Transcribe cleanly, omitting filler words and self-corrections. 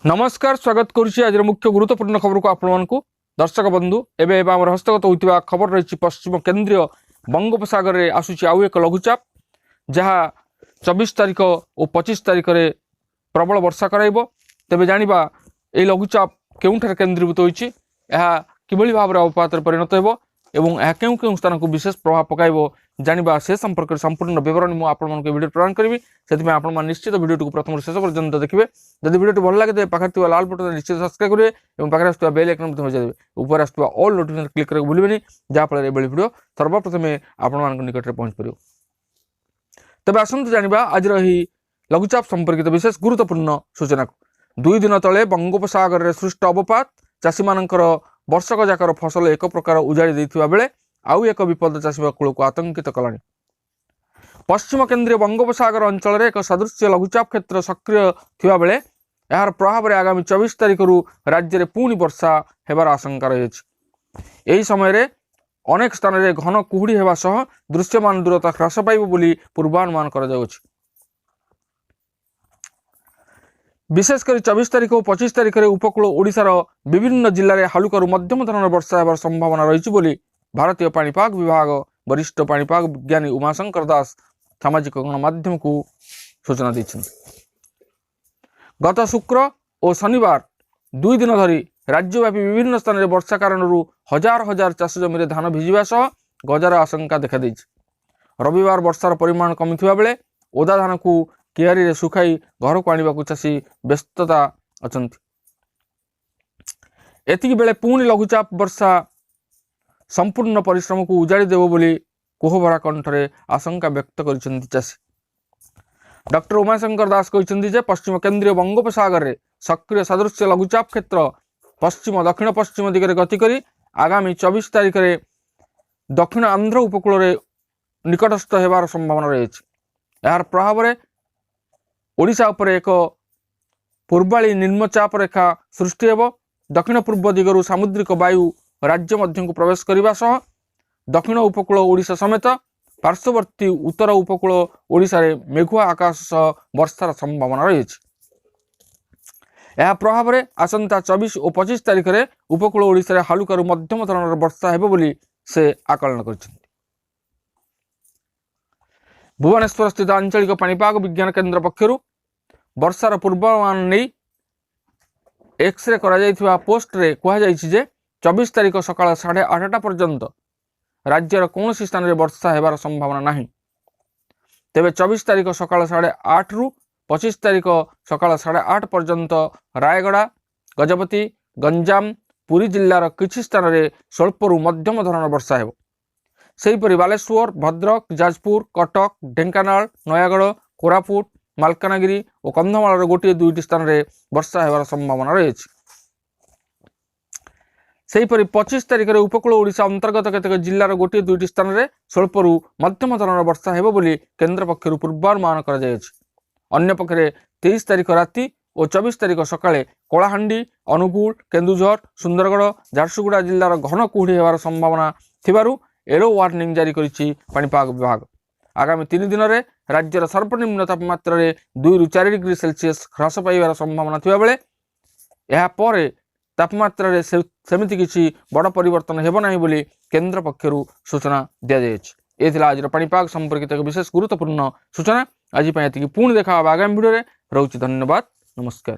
नमस्कार स्वागत करुच्ची आज मुख्य गुरुत्वपूर्ण खबर को आपण दर्शक बंधु एवं आम हस्तगत होता खबर रही पश्चिम केन्द्रीय बंगोपसागर में आसूची आउ एक लघुचाप जहाँ 24 तारिख और 25 तारिख में प्रबल वर्षा कराइब। तेबे जानिबा ए लघुचाप केउठार केन्द्रीभूत होइछि, एहा किभଳି भाव अवपात परिणत हेबो एवं यह केउं केउं स्थान को विशेष प्रभाव पकाइबो जानिबा से संपर्क संपूर्ण विवरण मु आपण मानक वीडियो प्रदान करिवि। सेति में आपण मान निश्चित वीडियो को प्रथम शेष पर्यंत देखिबे। जदि वीडियो भल लागे तो पाखरे थिबा लाल बटन निश्चित सब्सक्राइब करिवे एवं पाखरे आस्तुवा बेल आइकन मते बजाइ देबे। ऊपर आस्तुवा ऑल नोटिफिकेशन क्लिक करके भूलिबेनी, जा फल एबेली वीडियो सर्वप्रथम आपण मानक निकट रे पहुंच परियो। तबे आसंतु जानिबा आज रही लघुचाप संपर्कित विशेष गुरुत्वपूर्ण सूचना को। 2 दिन तले बंगोपसागर रे सृष्ट अवपात चाषी मानकर वर्षक जाकर फसल एक प्रकार उजाड़ी देथिबा बेले आउ एक विपद चाषी कूल को आतंकित कलानी। पश्चिम केन्द्रीय बंगोपसागर अंचल एक सदृश लघुचाप क्षेत्र सक्रिय थिबा बेले यार प्रभाव में आगामी 24 तारिख राज्य में पुणी वर्षा हेबार आशंका रही। यही समय अनेक स्थान में घन कुहुड़ी हेबा सह दृश्यमान दूरता ह्रास पाइब बोली पूर्वानुमान करा जाउछि। विशेषकर 24 तारिख और 25 तारिख में उपकूल ओडिशार विभिन्न जिले में हालुकारू मध्यम धरण वर्षा हेबार संभावना रही बोली भारतीय पाणीपाग विभाग वरिष्ठ पाणीपाग विज्ञानी उमाशंकर दास सामाजिक गणमाध्यम को सूचना दी। गत शुक्र और शनिवार 2 दिन धरी राज्यव्यापी विभिन्न स्थान में वर्षा कारण हजार हजार चाष जमी धान भिजिबा सह गजार आशंका देखा देइछि। रविवार वर्षार परिमाण कमिथिबा बेले ओदा धान को कियारी रे सुखाई घर को आनिबा को चाषी व्यस्तता अछंती। एतिकी बेले पुणी लघुचाप वर्षा संपूर्ण परिश्रम को उजाड़ी देव बोली कोहभरा कंठरे आशंका व्यक्त करिसेंती चाषी। डॉक्टर उमाशंकर दास कहते जे पश्चिम केन्द्रीय बंगोपसागर में सक्रिय सदृश लघुचाप क्षेत्र पश्चिम दक्षिण पश्चिम दिगरे गति करी आगामी 24 तारिख में दक्षिण आंध्र उपकूल में निकटस्थ हेबार संभावना रही। यार प्रभाव में ओडिशा उपर एक पूर्वाली निम्नचाप रेखा सृष्टि हेब। दक्षिण पूर्व दिगरु सामुद्रिक वायु राज्य मध्य को प्रवेश करने सह दक्षिण उपकूल ओडिशा समेत पार्श्ववर्ती उत्तर उपकूल ओडिशा रे मेघुआ आकाश सह वर्षार संभावना रही। यह प्रभाव में आसंता 24 और 25 तारिख में उपकूल ओडिशा रे हालुकारू मध्यम धरणर वर्षा हेब बोली से आकलन करिसेंती। भुवनेश्वर स्थित आंचलिक पाणीपाग विज्ञान केन्द्र पक्षरु वर्षार पूर्वानुमान नहीं एक्सरे करा जायथिबा पोस्ट रे कहा जायछि जे 24 तारिख सकाळ 8:30 पर्यंत राज्यर कौन स्थान में वर्षा हेबार संभावना नहीं। तेबे 24 तारिख सकाळ 8:30 रु 25 तारिख सकाळ 8:30 पर्यंत रायगड़ा गजपति गंजाम पुरी जिल्लार किछि स्थान में स्वल्परू मध्यम धरण वर्षा हेब। सेहीपरि बालेश्वर भद्रक जाजपुर कटक ढेंकानाल नयागढ़ कोरापुट मालकानगिरी और कंधमाल गोटे 2टी स्थान में वर्षा हेबार संभावना रही। सेहीपरि 25 तारिख में उपकूल ओडिशा अंतर्गत केतेक जिल्लार गोटे 2टी स्थान में स्वल्परू मध्यम धरण वर्षा हेब बोली केन्द्र पक्षरु पूर्वानुमान करा जायछि। अन्य पक्षरे 23 तारिख राति और 24 तारिख सकाळे कलाहांडी अनुगुल केन्दुझर सुंदरगढ़ झारसुगुड़ा जिल्लार घन कुहुड़ी हेबार संभावना थिबारु येलो वार्निंग जारी करिछि पाणीपाग विभाग। आगामी 3 दिन में राज्यर सर्वनिम्न तापमात्रा 2 ରୁ 4 डिग्री सेल्सियस ह्रास पाइबार संभावना थिबा बेले एहा परे तापमात्रा सेमिति किछि बड़ परिवर्तन हेब नाही बोली केन्द्र पक्षरु सूचना दिया जायछि। एथिला आज पाणीपाग संपर्कित एक विशेष गुरुत्वपूर्ण सूचना। आज पुणी देखा आगामी वीडियो रे। धन्यवाद, नमस्कार।